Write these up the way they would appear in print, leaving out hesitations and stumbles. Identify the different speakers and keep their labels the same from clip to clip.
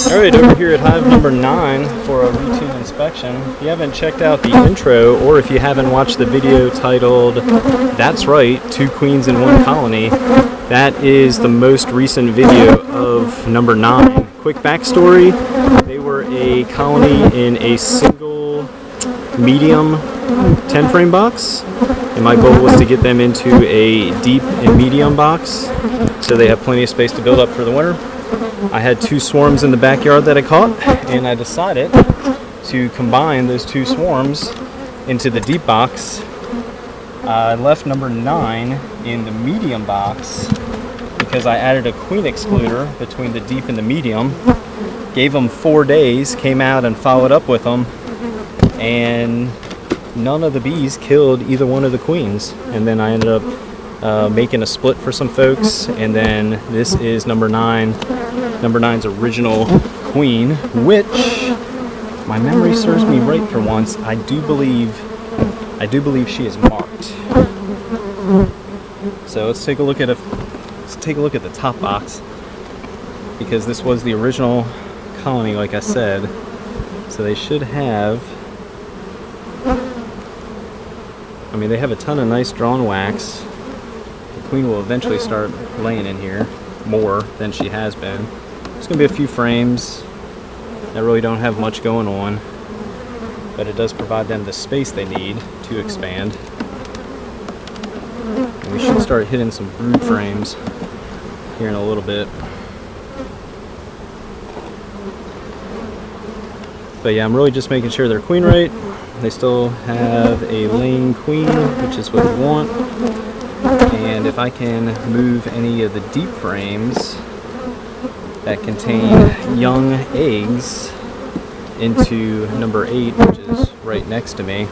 Speaker 1: Alright, over here at hive number 9 for a routine inspection. If you haven't checked out the intro, or if you haven't watched the video titled That's Right, 2 Queens in 1 Colony, that is the most recent video of number 9. Quick backstory, they were a colony in a single medium 10 frame box, and my goal was to get them into a deep and medium box so they have plenty of space to build up for the winter. I had 2 swarms in the backyard that I caught, and I decided to combine those 2 swarms into the deep box. I left number 9 in the medium box because I added a queen excluder between the deep and the medium, gave them 4 days, came out and followed up with them, and none of the bees killed either one of the queens. And then I ended up making a split for some folks, and then this is number 9's original queen, which, if my memory serves me right for once, I do believe she is marked. So let's take a look at the top box, because this was the original colony, like I said. So they should have, I mean, they have a ton of nice drawn wax. The queen will eventually start laying in here more than she has been. There's going to be a few frames that really don't have much going on, but it does provide them the space they need to expand. And we should start hitting some brood frames here in a little bit. But yeah, I'm really just making sure they're queen right. They still have a laying queen, which is what we want. And if I can move any of the deep frames that contain young eggs into number 8, which is right next to me,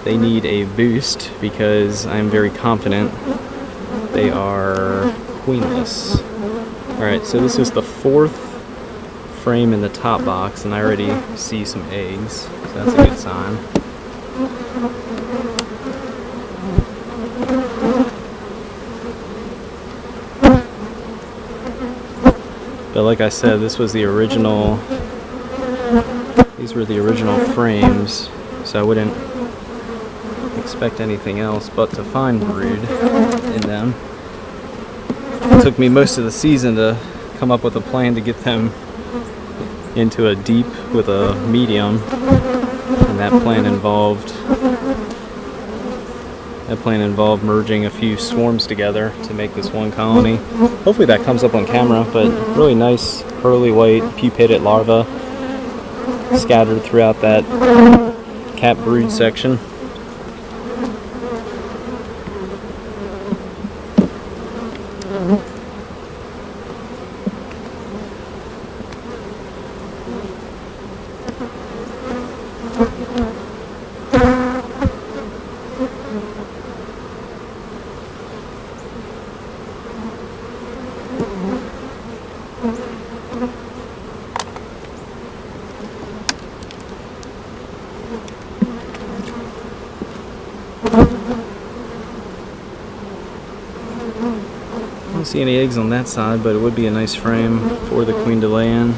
Speaker 1: they need a boost because I'm very confident they are queenless. Alright, so this is the 4th frame in the top box, and I already see some eggs, so that's a good sign. But like I said, this was the original, these were the original frames, so I wouldn't expect anything else but to find brood in them. It took me most of the season to come up with a plan to get them into a deep with a medium, and that plan involved merging a few swarms together to make this one colony. Hopefully that comes up on camera, but really nice pearly white pupated larvae scattered throughout that cap brood section. I don't see any eggs on that side, but it would be a nice frame for the queen to lay in.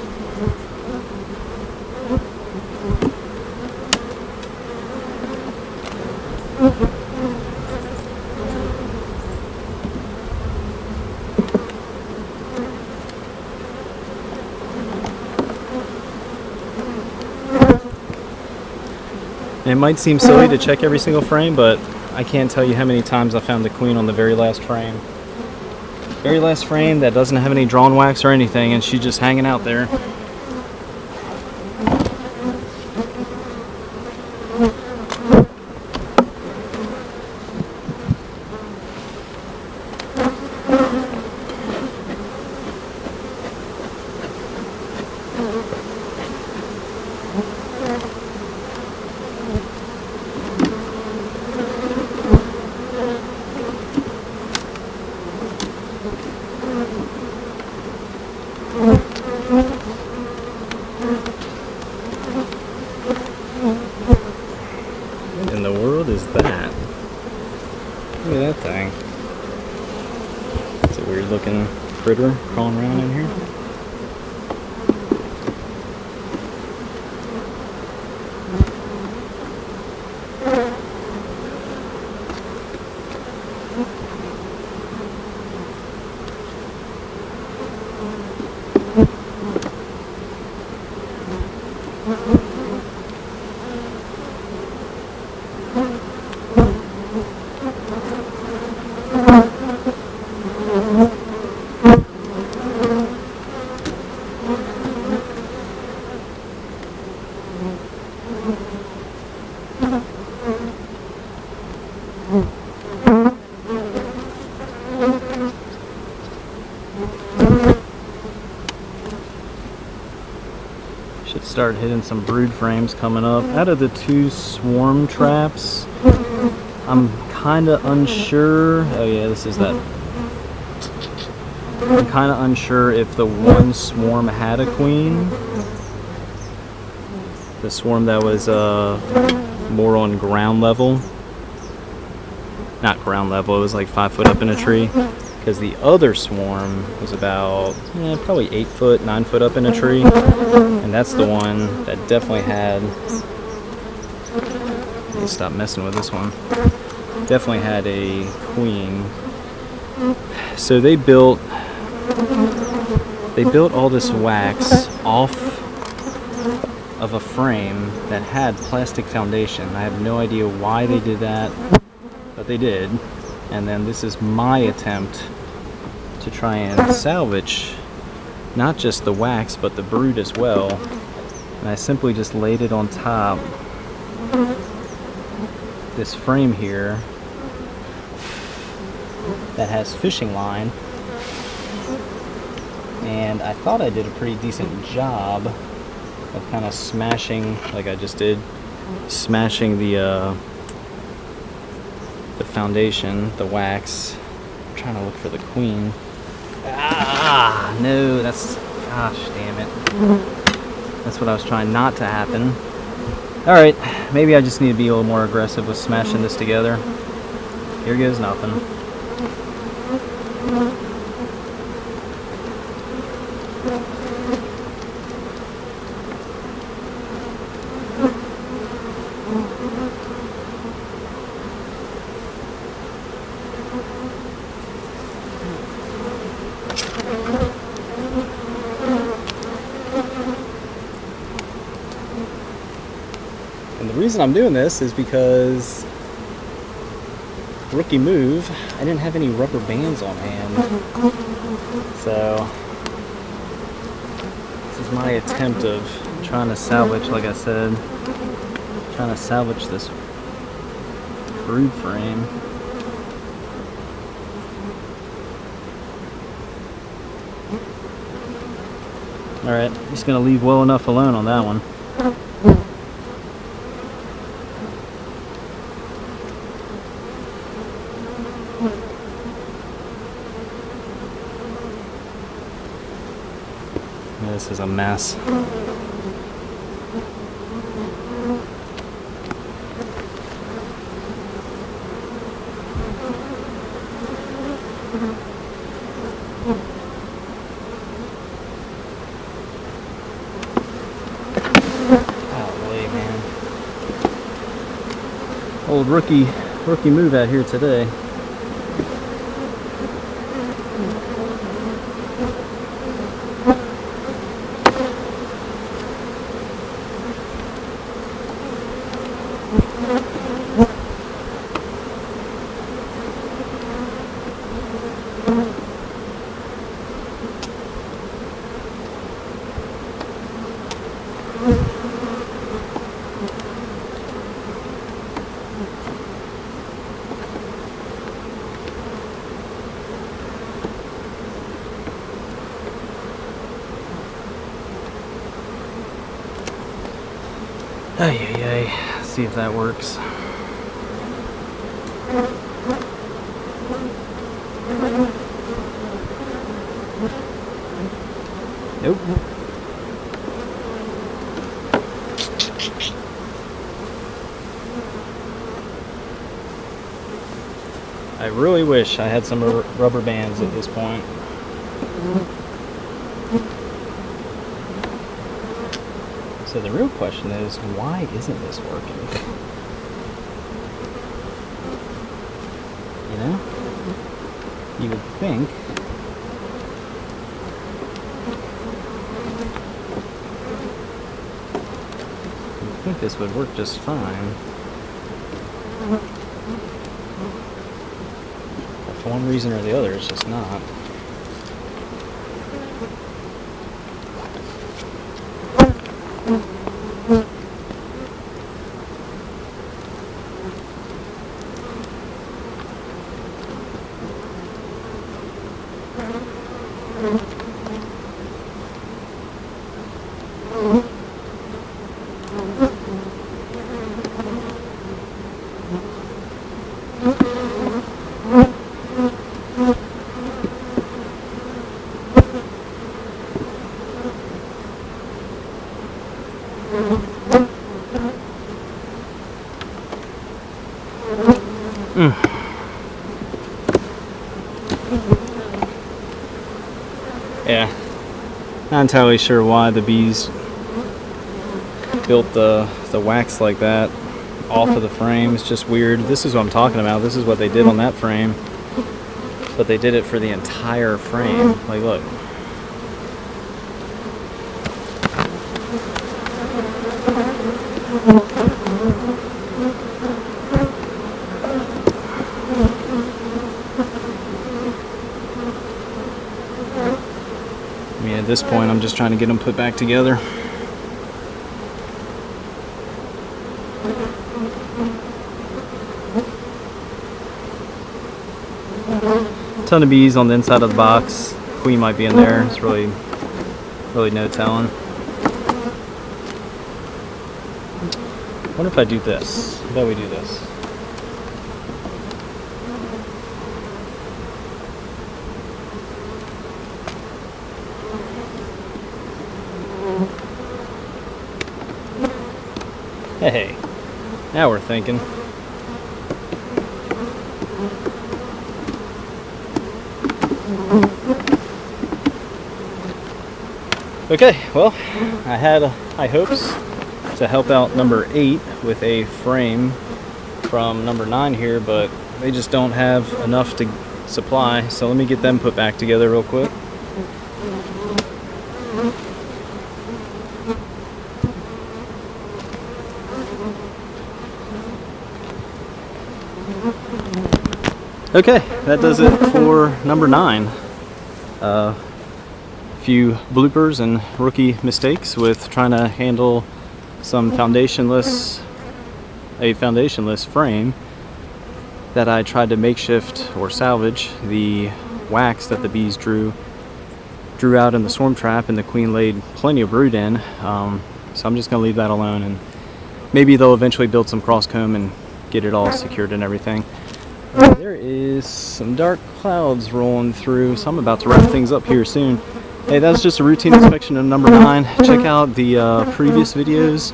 Speaker 1: It might seem silly to check every single frame, but I can't tell you how many times I found the queen on the very last frame. Very last frame that doesn't have any drawn wax or anything, and she's just hanging out there. What in the world is that? Look at that thing. It's a weird looking critter crawling around in here. Should start hitting some brood frames coming up. Out of the 2 swarm traps, I'm kind of unsure. Oh yeah, this is that. I'm kind of unsure if the one swarm had a queen. The swarm that was more on ground level. Not ground level, it was like 5 foot up in a tree. Because the other swarm was about probably 8 foot, 9 foot up in a tree. And that's the one that definitely had. Let me stop messing with this one. Definitely had a queen. So they built all this wax off of a frame that had plastic foundation. I have no idea why they did that, but they did. And then this is my attempt to try and salvage not just the wax but the brood as well. And I simply just laid it on top this frame here that has fishing line, and I thought I did a pretty decent job of kind of smashing, like I just did, smashing the foundation, the wax. I'm trying to look for the queen. Ah, no, that's, gosh damn it. That's what I was trying not to happen. Alright, maybe I just need to be a little more aggressive with smashing this together. Here goes nothing. And the reason I'm doing this is because, rookie move, I didn't have any rubber bands on hand. So this is my attempt of trying to salvage, like I said, trying to salvage this brood frame. Alright, just gonna leave well enough alone on that one. This is a mess. Golly, man. Old rookie move out here today. Ay, ay, ay. See if that works. Nope. I really wish I had some rubber bands at this point. So the real question is, why isn't this working? You know? You would think this would work just fine. But for one reason or the other, it's just not. Yeah, not entirely sure why the bees built the wax like that off of the frame. It's just weird. This is what I'm talking about. This is what they did on that frame, but they did it for the entire frame. Like, look. I mean, at this point, I'm just trying to get them put back together. Ton of bees on the inside of the box. Queen might be in there. It's really no telling. I wonder if I do this. I bet we do this. Hey, now we're thinking. Okay, well, I had high hopes to help out number 8 with a frame from number 9 here, but they just don't have enough to supply, so let me get them put back together real quick. Okay, that does it for number 9. Few bloopers and rookie mistakes with trying to handle some foundationless frame that I tried to makeshift or salvage the wax that the bees drew out in the swarm trap, and the queen laid plenty of brood in. So I'm just gonna leave that alone, and maybe they'll eventually build some cross comb and get it all secured and everything. There is some dark clouds rolling through, so I'm about to wrap things up here soon. Hey, that was just a routine inspection of number 9. Check out the previous videos,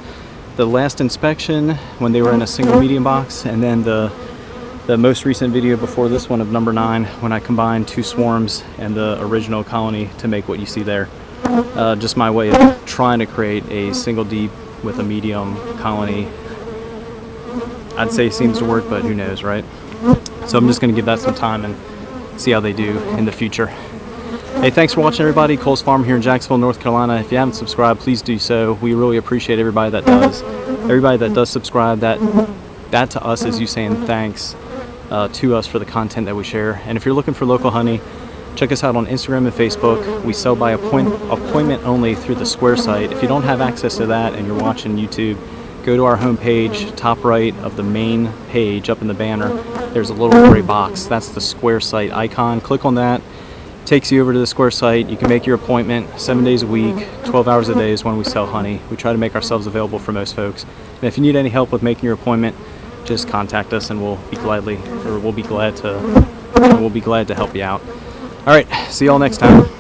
Speaker 1: the last inspection when they were in a single medium box, and then the most recent video before this one of number 9 when I combined 2 swarms and the original colony to make what you see there. Just my way of trying to create a single deep with a medium colony. I'd say it seems to work, but who knows, right? So I'm just going to give that some time and see how they do in the future. Hey, thanks for watching, everybody. Cole's Farm here in Jacksonville, North Carolina. If you haven't subscribed, please do so. We really appreciate everybody that does. Everybody that does subscribe, that to us is you saying thanks to us for the content that we share. And if you're looking for local honey, check us out on Instagram and Facebook. We sell by appointment only through the Square site. If you don't have access to that and you're watching YouTube, go to our homepage, top right of the main page, up in the banner. There's a little gray box. That's the Square site icon. Click on that. Takes you over to the Square site. You can make your appointment 7 days a week, 12 hours a day is when we sell honey. We try to make ourselves available for most folks. And if you need any help with making your appointment, just contact us and we'll be glad to help you out. All right, see y'all next time.